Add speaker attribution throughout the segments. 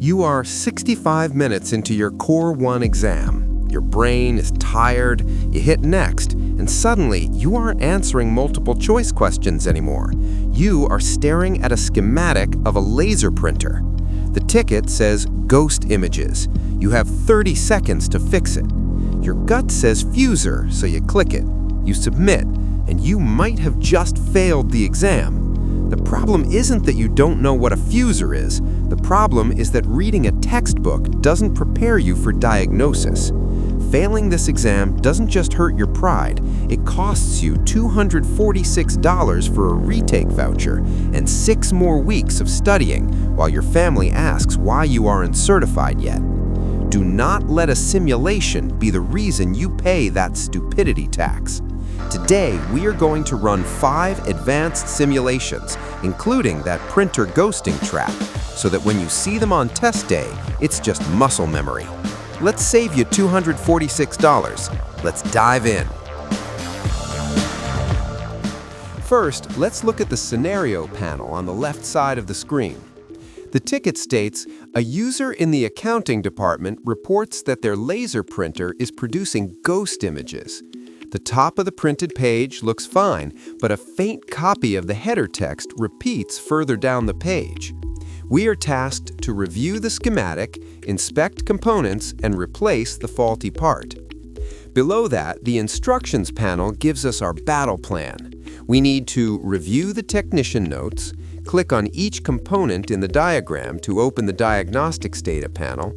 Speaker 1: You are 65 minutes into your Core 1 exam. Your brain is tired, you hit next, and suddenly you aren't answering multiple choice questions anymore. You are staring at a schematic of a laser printer. The ticket says ghost images. You have 30 seconds to fix it. Your gut says fuser, so you click it. You submit, and you might have just failed the exam. The problem isn't that you don't know what a fuser is. The problem is that reading a textbook doesn't prepare you for diagnosis. Failing this exam doesn't just hurt your pride, it costs you $246 for a retake voucher and 6 more weeks of studying while your family asks why you aren't certified yet. Do not let a simulation be the reason you pay that stupidity tax. Today, we are going to run 5 advanced simulations, including that printer ghosting trap, so that when you see them on test day, it's just muscle memory. Let's save you $246. Let's dive in. First, let's look at the scenario panel on the left side of the screen. The ticket states, a user in the accounting department reports that their laser printer is producing ghost images. The top of the printed page looks fine, but a faint copy of the header text repeats further down the page. We are tasked to review the schematic, inspect components, and replace the faulty part. Below that, the instructions panel gives us our battle plan. We need to review the technician notes, click on each component in the diagram to open the diagnostics data panel,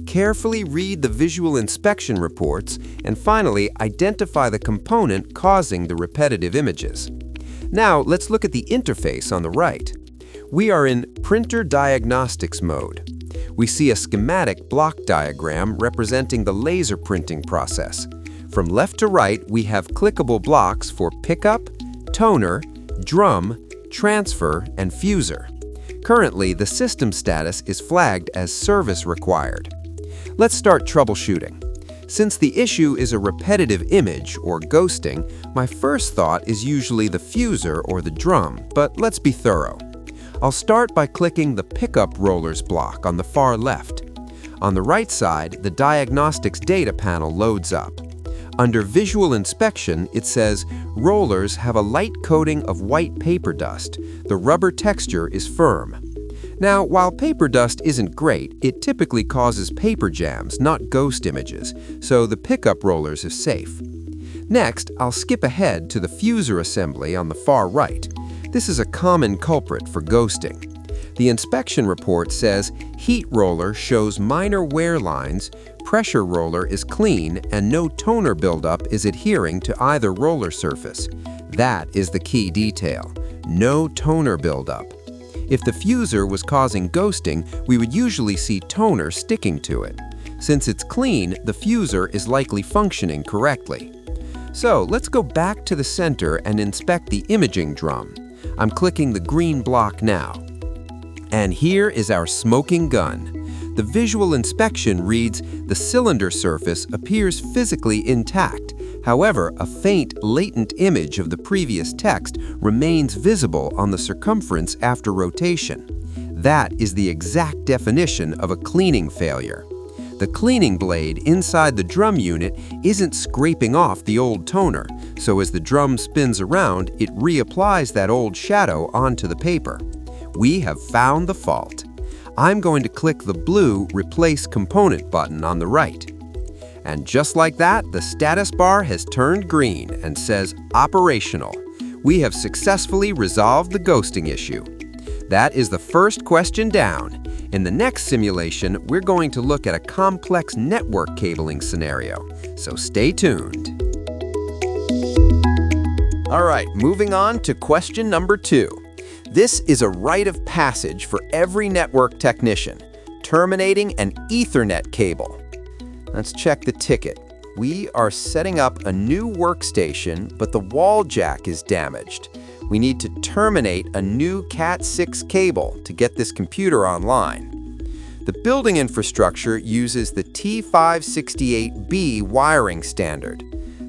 Speaker 1: carefully read the visual inspection reports, and finally identify the component causing the repetitive images. Now, let's look at the interface on the right. We are in printer diagnostics mode. We see a schematic block diagram representing the laser printing process. From left to right, we have clickable blocks for pickup, toner, drum, transfer, and fuser. Currently, the system status is flagged as service required. Let's start troubleshooting. Since the issue is a repetitive image, or ghosting, my first thought is usually the fuser or the drum, but let's be thorough. I'll start by clicking the Pickup Rollers block on the far left. On the right side, the Diagnostics data panel loads up. Under Visual Inspection, it says, rollers have a light coating of white paper dust. The rubber texture is firm. Now, while paper dust isn't great, it typically causes paper jams, not ghost images, so the pickup rollers is safe. Next, I'll skip ahead to the fuser assembly on the far right. This is a common culprit for ghosting. The inspection report says heat roller shows minor wear lines, pressure roller is clean, and no toner buildup is adhering to either roller surface. That is the key detail. No toner buildup. If the fuser was causing ghosting, we would usually see toner sticking to it. Since it's clean, the fuser is likely functioning correctly. So let's go back to the center and inspect the imaging drum. I'm clicking the green block now. And here is our smoking gun. The visual inspection reads, the cylinder surface appears physically intact. However, a faint, latent image of the previous text remains visible on the circumference after rotation. That is the exact definition of a cleaning failure. The cleaning blade inside the drum unit isn't scraping off the old toner, so as the drum spins around, it reapplies that old shadow onto the paper. We have found the fault. I'm going to click the blue Replace Component button on the right. And just like that, the status bar has turned green and says Operational. We have successfully resolved the ghosting issue. That is the first question down. In the next simulation, we're going to look at a complex network cabling scenario, so stay tuned. All right, moving on to question number 2. This is a rite of passage for every network technician, terminating an Ethernet cable. Let's check the ticket. We are setting up a new workstation, but the wall jack is damaged. We need to terminate a new Cat6 cable to get this computer online. The building infrastructure uses the T568B wiring standard.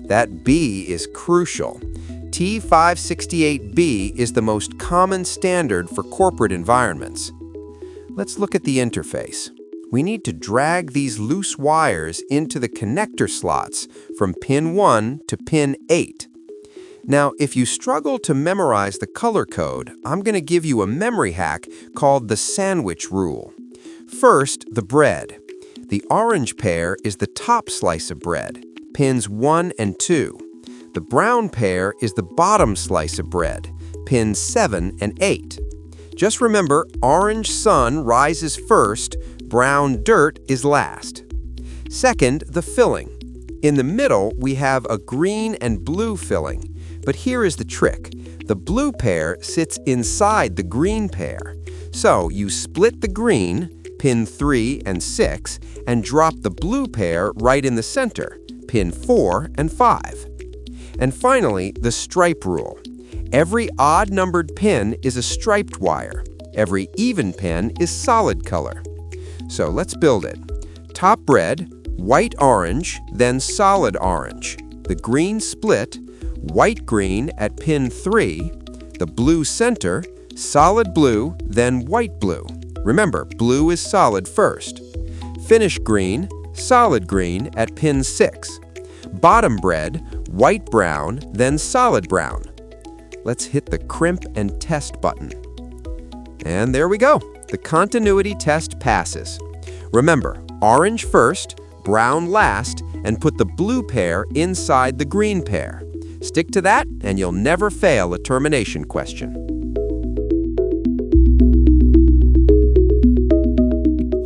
Speaker 1: That B is crucial. T568B is the most common standard for corporate environments. Let's look at the interface. we need to drag these loose wires into the connector slots from pin 1 to pin 8. Now, if you struggle to memorize the color code, I'm going to give you a memory hack called the sandwich rule. First, the bread. The orange pair is the top slice of bread, pins 1 and 2. The brown pair is the bottom slice of bread, pins 7 and 8. Just remember, orange sun rises first, brown dirt is last. Second, the filling. In the middle, we have a green and blue filling. But here is the trick. The blue pair sits inside the green pair. So you split the green, pin 3 and 6, and drop the blue pair right in the center, pin 4 and 5. And finally, the stripe rule. Every odd-numbered pin is a striped wire. Every even pin is solid color. So let's build it. Top bread, white orange, then solid orange. The green split, white green at pin 3, the blue center, solid blue, then white blue. Remember, blue is solid first. Finish green, solid green at pin 6. Bottom bread, white brown, then solid brown. Let's hit the crimp and test button. And there we go. The continuity test passes. Remember, orange first, brown last, and put the blue pair inside the green pair. Stick to that, and you'll never fail a termination question.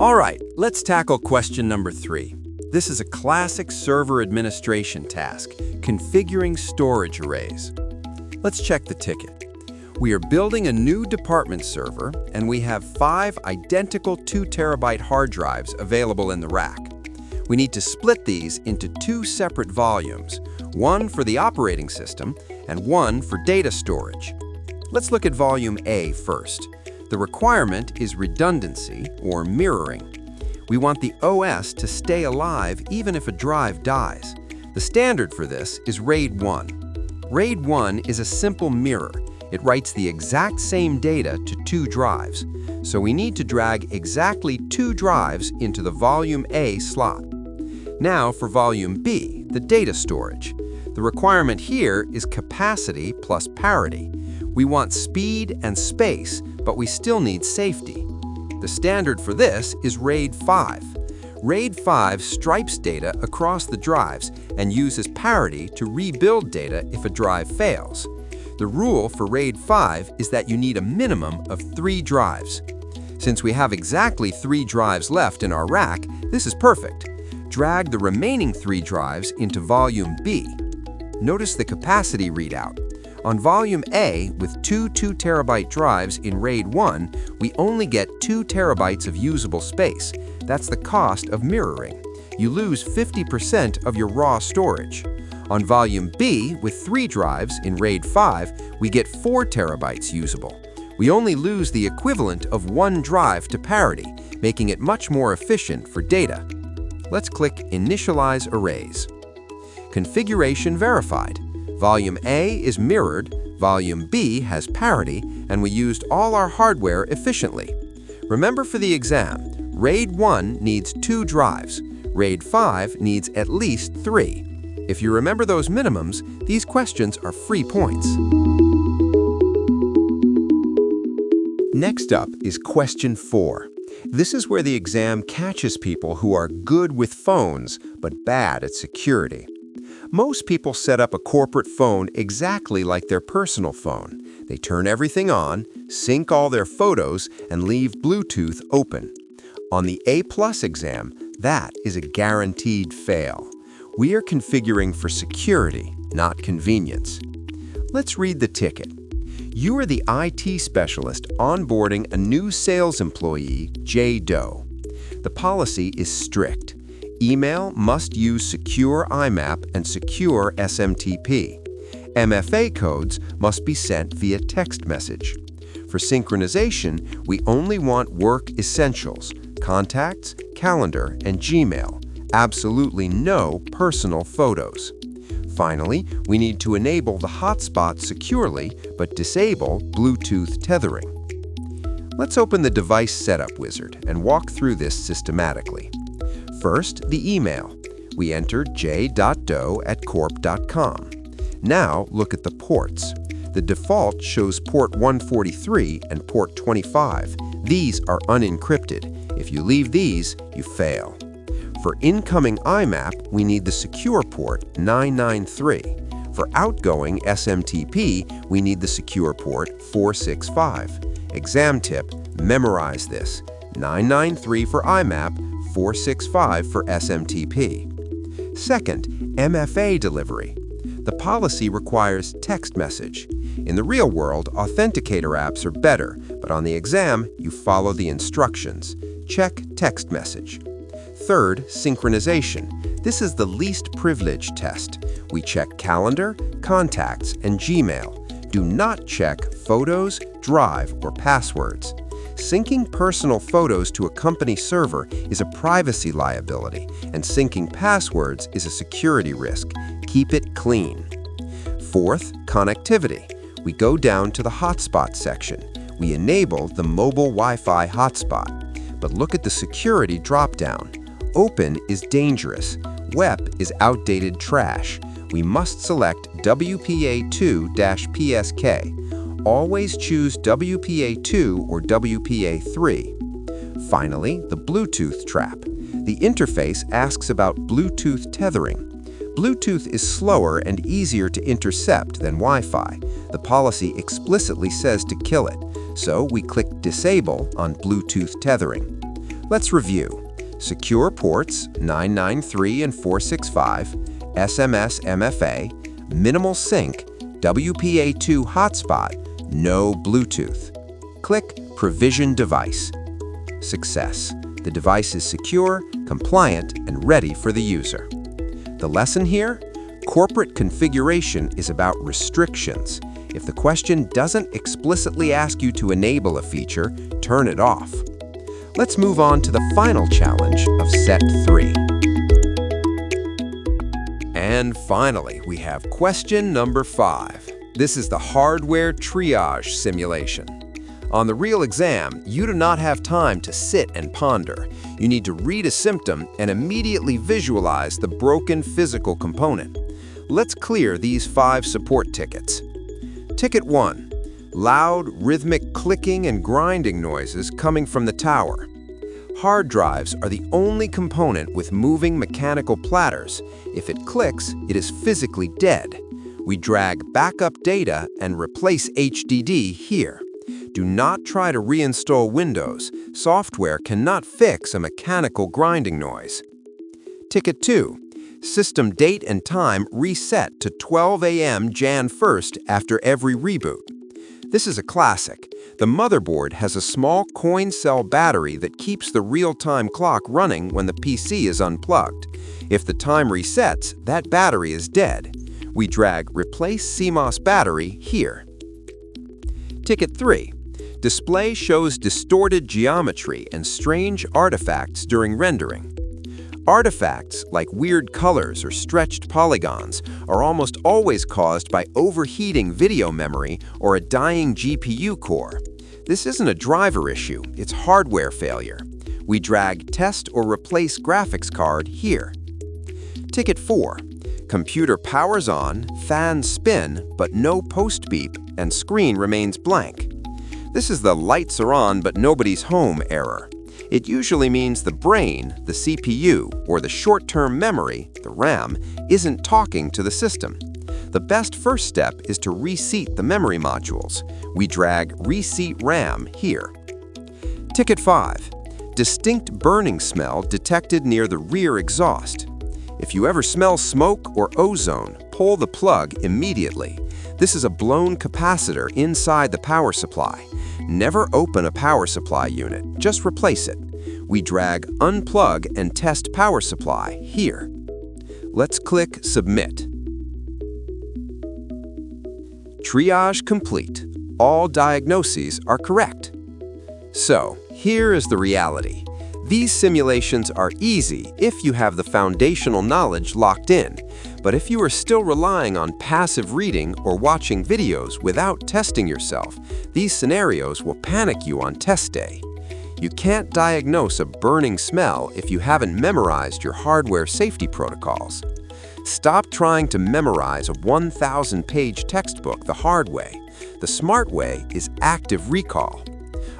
Speaker 1: All right, let's tackle question number 3. This is a classic server administration task, configuring storage arrays. Let's check the ticket. We are building a new department server, and we have 5 identical 2 terabyte hard drives available in the rack. We need to split these into 2 separate volumes, one for the operating system and one for data storage. Let's look at volume A first. The requirement is redundancy, or mirroring. We want the OS to stay alive even if a drive dies. The standard for this is RAID 1. RAID 1 is a simple mirror. It writes the exact same data to 2 drives. So we need to drag exactly 2 drives into the volume A slot. Now for volume B, the data storage. The requirement here is capacity plus parity. We want speed and space, but we still need safety. The standard for this is RAID 5. RAID 5 stripes data across the drives and uses parity to rebuild data if a drive fails. The rule for RAID 5 is that you need a minimum of 3 drives. Since we have exactly 3 drives left in our rack, this is perfect. Drag the remaining 3 drives into volume B. Notice the capacity readout. On volume A, with 2 2-terabyte drives in RAID 1, we only get 2 terabytes of usable space. That's the cost of mirroring. You lose 50% of your raw storage. On volume B, with 3 drives in RAID 5, we get 4 terabytes usable. We only lose the equivalent of 1 drive to parity, making it much more efficient for data. Let's click Initialize Arrays. Configuration verified. Volume A is mirrored, Volume B has parity, and we used all our hardware efficiently. Remember for the exam, RAID 1 needs 2 drives. RAID 5 needs at least 3. If you remember those minimums, these questions are free points. Next up is question 4. This is where the exam catches people who are good with phones, but bad at security. Most people set up a corporate phone exactly like their personal phone. They turn everything on, sync all their photos, and leave Bluetooth open. On the A+ exam, that is a guaranteed fail. We are configuring for security, not convenience. Let's read the ticket. You are the IT specialist onboarding a new sales employee, J. Doe. The policy is strict. Email must use secure IMAP and secure SMTP. MFA codes must be sent via text message. For synchronization, we only want work essentials, contacts, calendar, and Gmail. Absolutely no personal photos. Finally, we need to enable the hotspot securely, but disable Bluetooth tethering. Let's open the Device Setup Wizard and walk through this systematically. First, the email. We enter j.doe@corp.com. Now, look at the ports. The default shows port 143 and port 25. These are unencrypted. If you leave these, you fail. For incoming IMAP, we need the secure port 993. For outgoing SMTP, we need the secure port 465. Exam tip, memorize this. 993 for IMAP, 465 for SMTP. Second, MFA delivery. The policy requires text message. In the real world, authenticator apps are better, but on the exam, you follow the instructions. Check text message. Third, synchronization. This is the least privilege test. We check calendar, contacts, and Gmail. Do not check photos, Drive, or passwords. Syncing personal photos to a company server is a privacy liability, and syncing passwords is a security risk. Keep it clean. Fourth, connectivity. We go down to the hotspot section. We enable the mobile Wi-Fi hotspot. But look at the security drop-down. Open is dangerous. WEP is outdated trash. We must select WPA2-PSK. Always choose WPA2 or WPA3. Finally, the Bluetooth trap. The interface asks about Bluetooth tethering. Bluetooth is slower and easier to intercept than Wi-Fi. The policy explicitly says to kill it, so we click Disable on Bluetooth tethering. Let's review. Secure ports 993 and 465, SMS MFA, minimal sync, WPA2 hotspot, no Bluetooth. Click Provision Device. Success. The device is secure, compliant, and ready for the user. The lesson here? Corporate configuration is about restrictions. If the question doesn't explicitly ask you to enable a feature, turn it off. Let's move on to the final challenge of Set 3. And finally, we have question number 5. This is the hardware triage simulation. On the real exam, you do not have time to sit and ponder. You need to read a symptom and immediately visualize the broken physical component. Let's clear these 5 support tickets. Ticket 1. Loud, rhythmic clicking and grinding noises coming from the tower. Hard drives are the only component with moving mechanical platters. If it clicks, it is physically dead. We drag backup data and replace HDD here. Do not try to reinstall Windows. Software cannot fix a mechanical grinding noise. Ticket 2. System date and time reset to 12 a.m. Jan 1st after every reboot. This is a classic. The motherboard has a small coin cell battery that keeps the real-time clock running when the PC is unplugged. If the time resets, that battery is dead. We drag Replace CMOS battery here. Ticket 3. Display shows distorted geometry and strange artifacts during rendering. Artifacts, like weird colors or stretched polygons, are almost always caused by overheating video memory or a dying GPU core. This isn't a driver issue, it's hardware failure. We drag Test or Replace graphics card here. Ticket 4. Computer powers on, fans spin, but no post beep, and screen remains blank. This is the lights are on but nobody's home error. It usually means the brain, the CPU, or the short-term memory, the RAM, isn't talking to the system. The best first step is to reseat the memory modules. We drag Reseat RAM here. Ticket 5. Distinct burning smell detected near the rear exhaust. If you ever smell smoke or ozone, pull the plug immediately. This is a blown capacitor inside the power supply. Never open a power supply unit, just replace it. We drag Unplug and Test Power Supply here. Let's click Submit. Triage complete. All diagnoses are correct. So, here is the reality. These simulations are easy if you have the foundational knowledge locked in, but if you are still relying on passive reading or watching videos without testing yourself, these scenarios will panic you on test day. You can't diagnose a burning smell if you haven't memorized your hardware safety protocols. Stop trying to memorize a 1,000-page textbook the hard way. The smart way is active recall.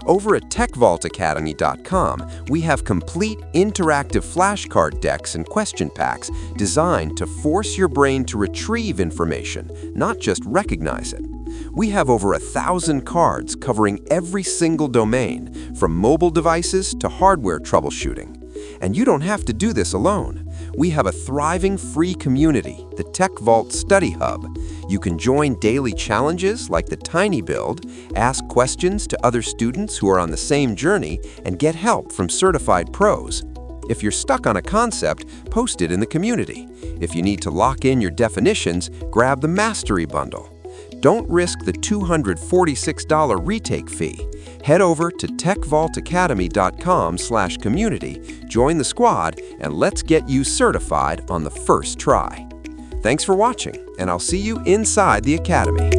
Speaker 1: Over at TechVaultAcademy.com, we have complete interactive flashcard decks and question packs designed to force your brain to retrieve information, not just recognize it. We have over 1,000 cards covering every single domain, from mobile devices to hardware troubleshooting. And you don't have to do this alone. We have a thriving free community, the TechVault Study Hub. You can join daily challenges like the Tiny Build, ask questions to other students who are on the same journey, and get help from certified pros. If you're stuck on a concept, post it in the community. If you need to lock in your definitions, grab the Mastery Bundle. Don't risk the $246 retake fee. Head over to TechVaultAcademy.com/community, join the squad, and let's get you certified on the first try. Thanks for watching, and I'll see you inside the Academy.